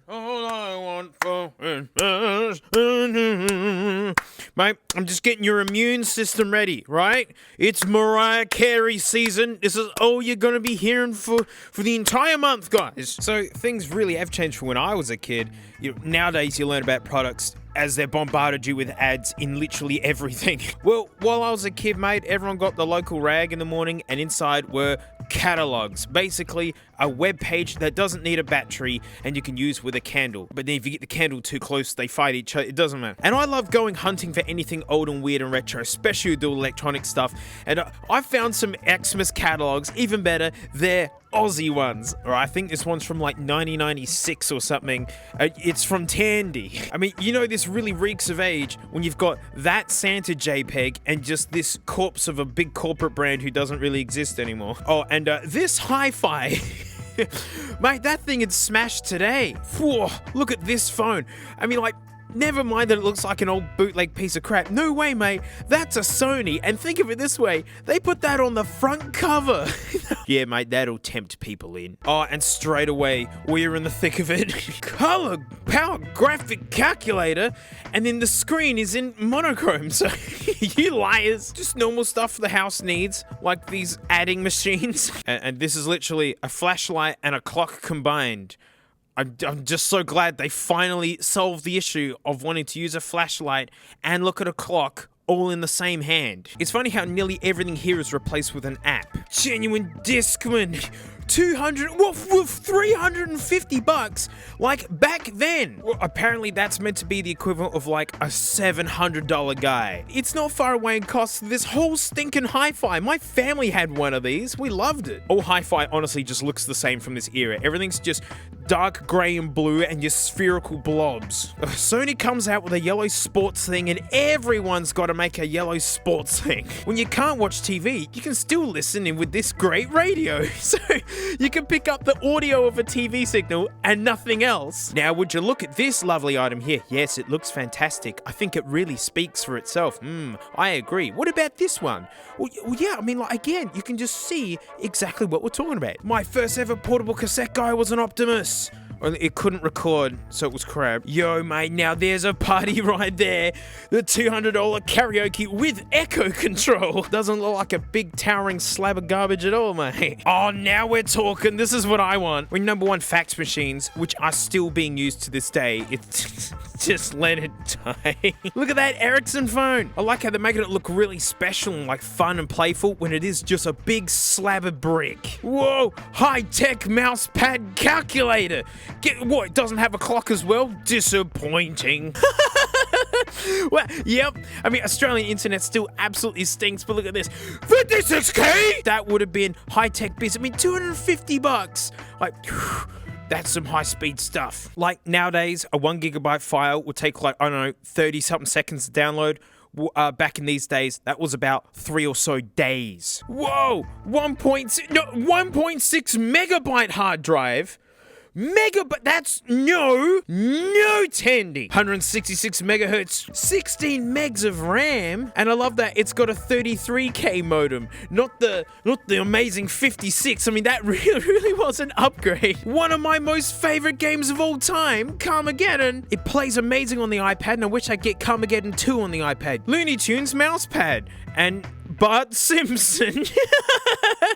All I want for mate, I'm just getting your immune system ready, right? It's Mariah Carey season. This is all you're gonna be hearing for the entire month, guys. So things really have changed from when I was a kid. Nowadays you learn about products as they're bombarded you with ads in literally everything. Well, while I was a kid, mate, everyone got the local rag in the morning, and inside were catalogues. Basically, a web page that doesn't need a battery and you can use with a candle. But then if you get the candle too close, they fight each other. It doesn't matter. And I love going hunting for anything old and weird and retro, especially with the electronic stuff. And I found some Xmas catalogues. Even better, they're Aussie ones. Or I think this one's from like 1996 or something. It's from Tandy. I mean, this really reeks of age when you've got that Santa JPEG and just this corpse of a big corporate brand who doesn't really exist anymore. Oh, and this hi-fi. Mate, that thing had smashed today. Whoa, look at this phone. I mean, like, never mind that it looks like an old bootleg piece of crap. No way, mate. That's a Sony. And think of it this way. They put that on the front cover. Yeah, mate, that'll tempt people in. Oh, and straight away, we're in the thick of it. Color power graphic calculator. And then the screen is in monochrome. So, you liars. Just normal stuff the house needs. Like these adding machines. And this is literally a flashlight and a clock combined. I'm just so glad they finally solved the issue of wanting to use a flashlight and look at a clock all in the same hand. It's funny how nearly everything here is replaced with an app. Genuine Discman. 350 bucks, like back then. Well, apparently that's meant to be the equivalent of like a $700 guy. It's not far away in cost. This whole stinking hi-fi. My family had one of these. We loved it. All hi-fi honestly just looks the same from this era. Everything's just dark gray and blue and your spherical blobs. Sony comes out with a yellow sports thing and everyone's got to make a yellow sports thing. When you can't watch TV, you can still listen in with this great radio. So you can pick up the audio of a TV signal and nothing else. Now, would you look at this lovely item here? Yes, it looks fantastic. I think it really speaks for itself. I agree. What about this one? Well, yeah, I mean, like, again, you can just see exactly what we're talking about. My first ever portable cassette guy was an Optimus. It couldn't record, so it was crap. Yo, mate, now there's a party right there. The $200 karaoke with echo control. Doesn't look like a big towering slab of garbage at all, mate. Oh, now we're talking. This is what I want. When number one fax machines, which are still being used to this day, it's just let it die. Look at that Ericsson phone. I like how they're making it look really special and like fun and playful when it is just a big slab of brick. Whoa, high-tech mouse pad calculator. What, it doesn't have a clock as well? Disappointing. Well, yep. I mean, Australian internet still absolutely stinks, but look at this. 56K? That would have been high-tech biz. I mean, 250 bucks. Like, that's some high-speed stuff. Like, nowadays, a 1 gigabyte file would take, like, I don't know, 30-something seconds to download. Back in these days, that was about 3 or so days. Whoa! 1.6 megabyte hard drive. But that's no Tandy. 166 megahertz, 16 megs of RAM, and I love that it's got a 33K modem, not the amazing 56. I mean, that really was an upgrade. One of my most favorite games of all time, Carmageddon. It plays amazing on the iPad, and I wish I'd get Carmageddon 2 on the iPad. Looney Tunes mousepad and Bart Simpson.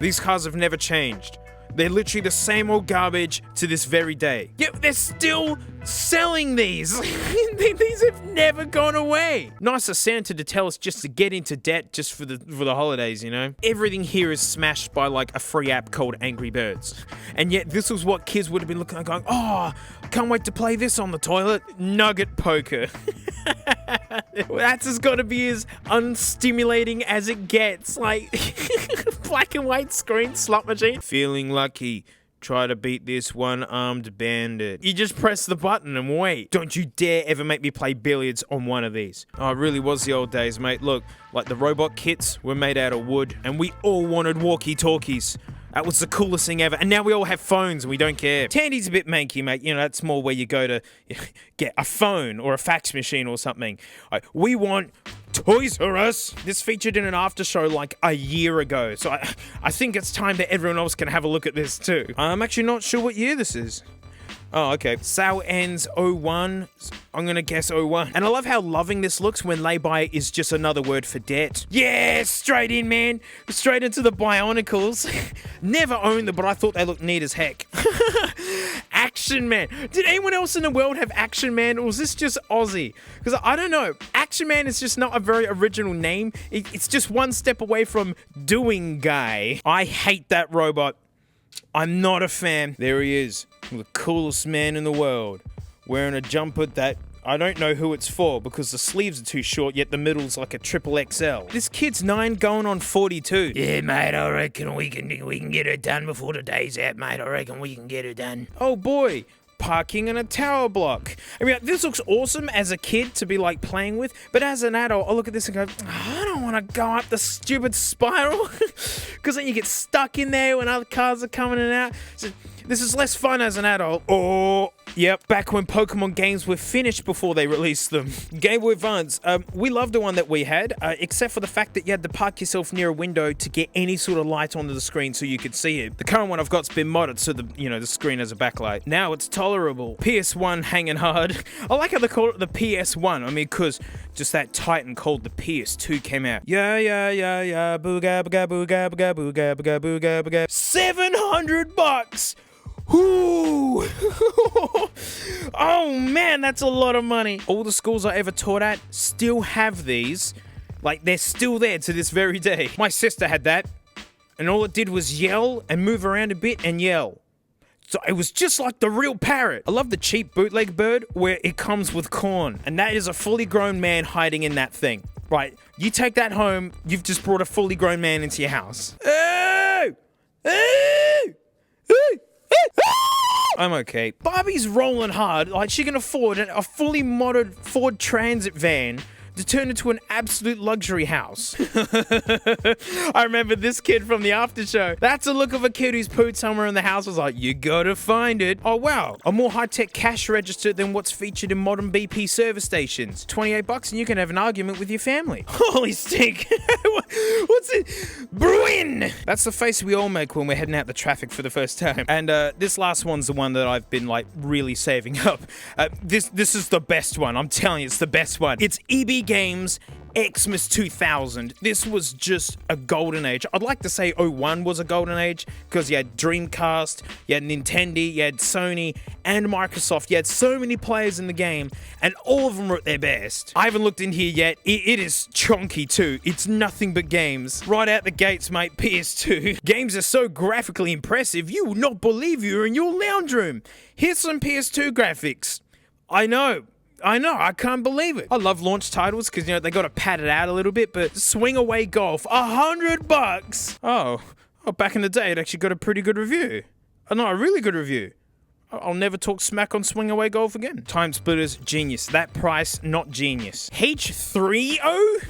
These cars have never changed. They're literally the same old garbage to this very day. Yet they're still selling these. These have never gone away. Nice of Santa to tell us just to get into debt just for the holidays, you know? Everything here is smashed by like a free app called Angry Birds. And yet this was what kids would have been looking at going, oh, can't wait to play this on the toilet. Nugget poker. That's as gotta be as unstimulating as it gets. Like, black and white screen slot machine. Feeling lucky. Try to beat this one-armed bandit. You just press the button and wait. Don't you dare ever make me play billiards on one of these. Oh, it really was the old days, mate. Look, like the robot kits were made out of wood, and we all wanted walkie-talkies. That was the coolest thing ever. And now we all have phones and we don't care. Tandy's a bit manky, mate. You know, that's more where you go to get a phone or a fax machine or something. We want Toys R Us. This featured in an after show like a year ago, so I think it's time that everyone else can have a look at this too. I'm actually not sure what year this is. Oh, okay. Sale ends 01. I'm gonna guess 01. And I love how loving this looks when lay-by is just another word for debt. Yeah, straight in, man. Straight into the Bionicles. Never owned them, but I thought they looked neat as heck. Action Man. Did anyone else in the world have Action Man, or was this just Aussie? Because I don't know. Action Man is just not a very original name. It's just one step away from Doing Guy. I hate that robot. I'm not a fan. There he is. The coolest man in the world. Wearing a jumper that I don't know who it's for because the sleeves are too short, yet the middle's like a triple XL. This kid's 9 going on 42. Yeah, mate, I reckon we can get it done before the day's out, mate. I reckon we can get it done. Oh boy. Parking in a tower block. I mean, this looks awesome as a kid to be like playing with, but as an adult, I look at this and go, I don't want to go up the stupid spiral because then you get stuck in there when other cars are coming in and out. So this is less fun as an adult. Oh, yep, back when Pokemon games were finished before they released them. Game Boy Advance, we loved the one that we had, except for the fact that you had to park yourself near a window to get any sort of light onto the screen so you could see it. The current one I've got's been modded so the screen has a backlight. Now it's tolerable. PS1 hanging hard. I like how they call it the PS1. I mean, because just that Titan called the PS2 came out. Yeah, booga, booga, booga, booga, booga, booga, booga, booga. $700! Ooh. Oh man, that's a lot of money. All the schools I ever taught at still have these. Like, they're still there to this very day. My sister had that, and all it did was yell and move around a bit and yell. So it was just like the real parrot. I love the cheap bootleg bird where it comes with corn, and that is a fully grown man hiding in that thing. Right, you take that home, you've just brought a fully grown man into your house. Oh! Oh! Oh! I'm okay. Barbie's rolling hard, like she can afford a fully modded Ford Transit van to turn into an absolute luxury house. I remember this kid from the after show. That's a look of a kid who's pooed somewhere in the house. I was like, you gotta find it. Oh wow, a more high-tech cash register than what's featured in modern BP service stations. $28 and you can have an argument with your family. Holy stink. What's it? Bruin! That's the face we all make when we're heading out the traffic for the first time. And this last one's the one that I've been like really saving up. This is the best one. I'm telling you, it's the best one. It's EB Games Xmas 2000. This was just a golden age. I'd like to say 01 was a golden age because you had Dreamcast, you had Nintendo, you had Sony, and Microsoft. You had so many players in the game, and all of them were at their best. I haven't looked in here yet. It is chonky too. It's nothing but games. Right out the gates, mate, PS2. Games are so graphically impressive, you would not believe you were in your lounge room. Here's some PS2 graphics. I know, I can't believe it. I love launch titles because, they got to pad it out a little bit, but Swing Away Golf, $100. Oh, back in the day, it actually got a pretty good review. No, a really good review. I'll never talk smack on Swing Away Golf again. Time Splitters, genius. That price, not genius. H3O?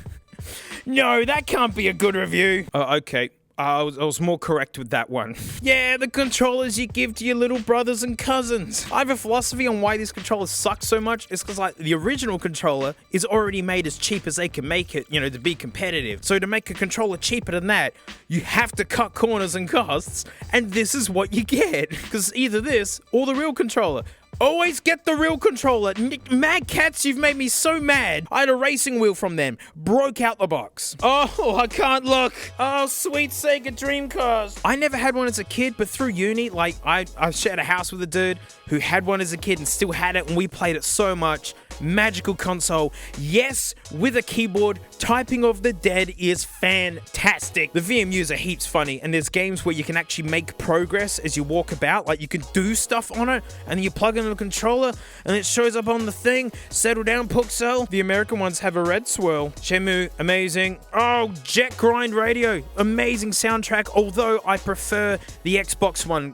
No, that can't be a good review. Okay. I was more correct with that one. Yeah, the controllers you give to your little brothers and cousins. I have a philosophy on why these controllers suck so much. It's because the original controller is already made as cheap as they can make it, to be competitive. So to make a controller cheaper than that, you have to cut corners and costs, and this is what you get. Because either this or the real controller. Always get the real controller. Mad Cats, you've made me so mad. I had a racing wheel from them. Broke out the box. Oh, I can't look. Oh, sweet Sega Dreamcast. I never had one as a kid, but through uni, I shared a house with a dude who had one as a kid and still had it, and we played it so much. Magical console. Yes, with a keyboard. Typing of the Dead is fantastic. The VMUs are heaps funny, and there's games where you can actually make progress as you walk about. Like, you can do stuff on it, and then you plug in the controller, and it shows up on the thing. Settle down, Puxel. The American ones have a red swirl. Shenmue, amazing. Oh, Jet Grind Radio, amazing soundtrack, although I prefer the Xbox one,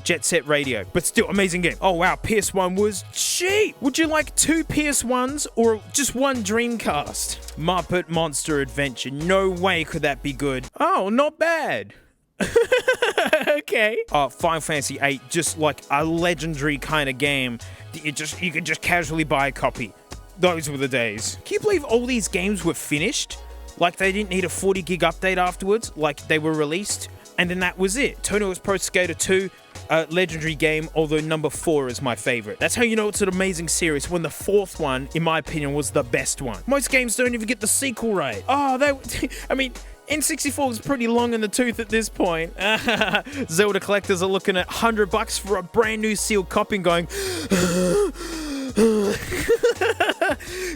Jet Set Radio, but still amazing game. Oh wow, PS1 was cheap. Would you like 2 PS1s or just one Dreamcast? Muppet Monster Adventure, no way could that be good. Oh, not bad. Okay. Oh, Final Fantasy VIII, just like a legendary kind of game. You could just casually buy a copy. those were the days. Can you believe all these games were finished? Like they didn't need a 40 gig update afterwards, like they were released, and then that was it. Tony Hawk's Pro Skater 2, a legendary game, although number 4 is my favorite. That's how you know it's an amazing series, when the 4th one, in my opinion, was the best one. Most games don't even get the sequel right. Oh, I mean, N64 was pretty long in the tooth at this point. Zelda collectors are looking at $100 for a brand new sealed copy and going,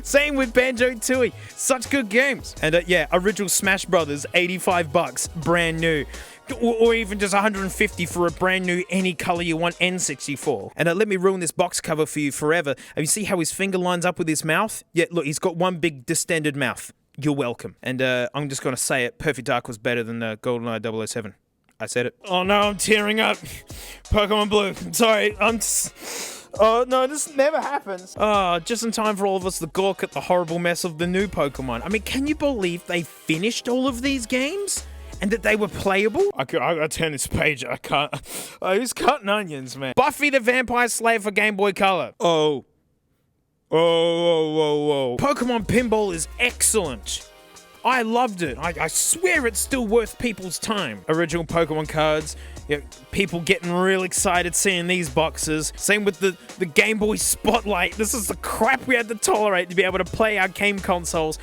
same with Banjo-Tooie. Such good games. And yeah, original Smash Brothers, $85, brand new. Or even just $150 for a brand new any color you want N64. And let me ruin this box cover for you forever. Have you see how his finger lines up with his mouth? Yeah, look, he's got one big distended mouth. You're welcome. And I'm just going to say it. Perfect Dark was better than GoldenEye 007. I said it. Oh no, I'm tearing up. Pokemon Blue. I'm sorry. Oh no, this never happens. Just in time for all of us to gawk at the horrible mess of the new Pokemon. I mean, can you believe they finished all of these games? And that they were playable? I gotta turn this page. I can't. Who's cutting onions, man? Buffy the Vampire Slayer for Game Boy Color. Oh. Pokemon Pinball is excellent. I loved it. I swear it's still worth people's time. Original Pokemon cards. Yeah, people getting real excited seeing these boxes. Same with the Game Boy Spotlight. This is the crap we had to tolerate to be able to play our game consoles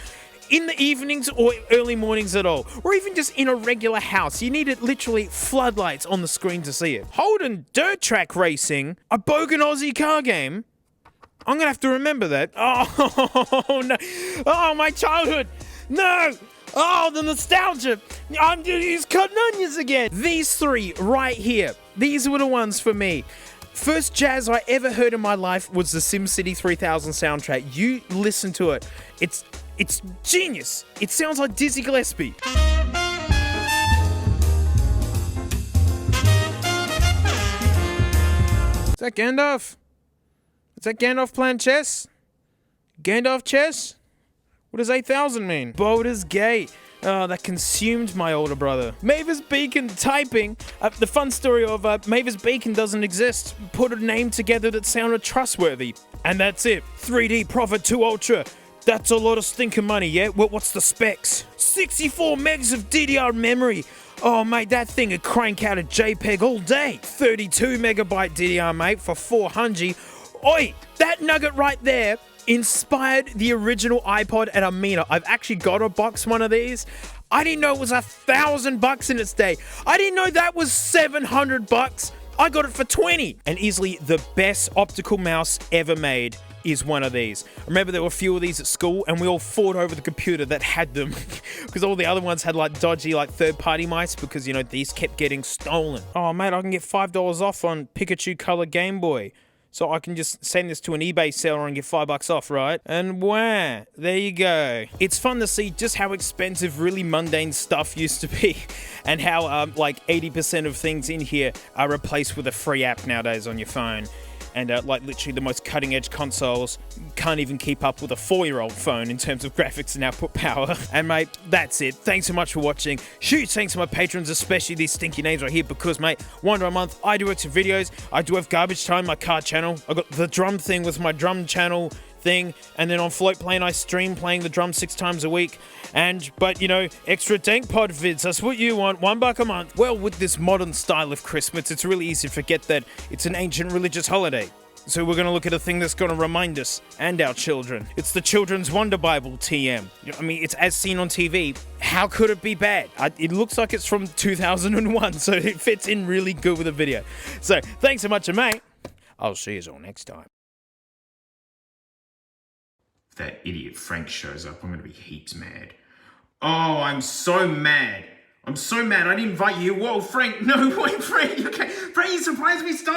in the evenings or early mornings at all. Or even just in a regular house. You needed literally floodlights on the screen to see it. Holden Dirt Track Racing, a bogan Aussie car game. I'm gonna have to remember that. Oh, no. Oh, my childhood. No. Oh, the nostalgia. He's cutting onions again. These 3 right here. These were the ones for me. First jazz I ever heard in my life was the SimCity 3000 soundtrack. You listen to it. It's genius. It sounds like Dizzy Gillespie. Is that Gandalf? Is that Gandalf playing chess? Gandalf chess? What does 8000 mean? Baldur's Gate. Oh, that consumed my older brother. Mavis Beacon typing. The fun story of Mavis Beacon doesn't exist. Put a name together that sounded trustworthy. And that's it. 3D Prophet 2 Ultra. That's a lot of stinking money, yeah? What's the specs? 64 megs of DDR memory. Oh, mate, that thing would crank out a JPEG all day. 32 megabyte DDR, mate, for 400. Oi, that nugget right there inspired the original iPod at $1. I've actually got a box one of these. I didn't know it was $1,000 in its day. I didn't know that was $700. I got it for 20. And easily the best optical mouse ever made is one of these. I remember there were a few of these at school and we all fought over the computer that had them because all the other ones had like dodgy like third-party mice because, you know, these kept getting stolen. Oh, mate, I can get $5 off on Pikachu Color Game Boy. So I can just send this to an eBay seller and get $5 off, right? And wow, there you go. It's fun to see just how expensive really mundane stuff used to be and how like 80% of things in here are replaced with a free app nowadays on your phone. And like literally the most cutting edge consoles can't even keep up with a 4-year-old phone in terms of graphics and output power. And mate, that's it. Thanks so much for watching. Huge thanks to my patrons, especially these stinky names right here, because mate, $1 a month, I do extra videos. I do have Garbage Time, my car channel. I got the drum thing with my drum channel thing, and then on Float Plane I stream playing the drum 6 times a week. But you know, extra Dank Pod vids, that's what you want, $1 a month. Well, with this modern style of Christmas, it's really easy to forget that it's an ancient religious holiday. So we're going to look at a thing that's going to remind us and our children. It's the Children's Wonder Bible, TM. I mean, it's as seen on TV. How could it be bad? It looks like it's from 2001, so it fits in really good with the video. So thanks so much, mate. I'll see you all next time. If that idiot Frank shows up, I'm going to be heaps mad. Oh, I'm so mad. I'm so mad. I didn't invite you. Whoa, Frank. No, wait, Frank. Okay. Frank, you surprised me. Stop.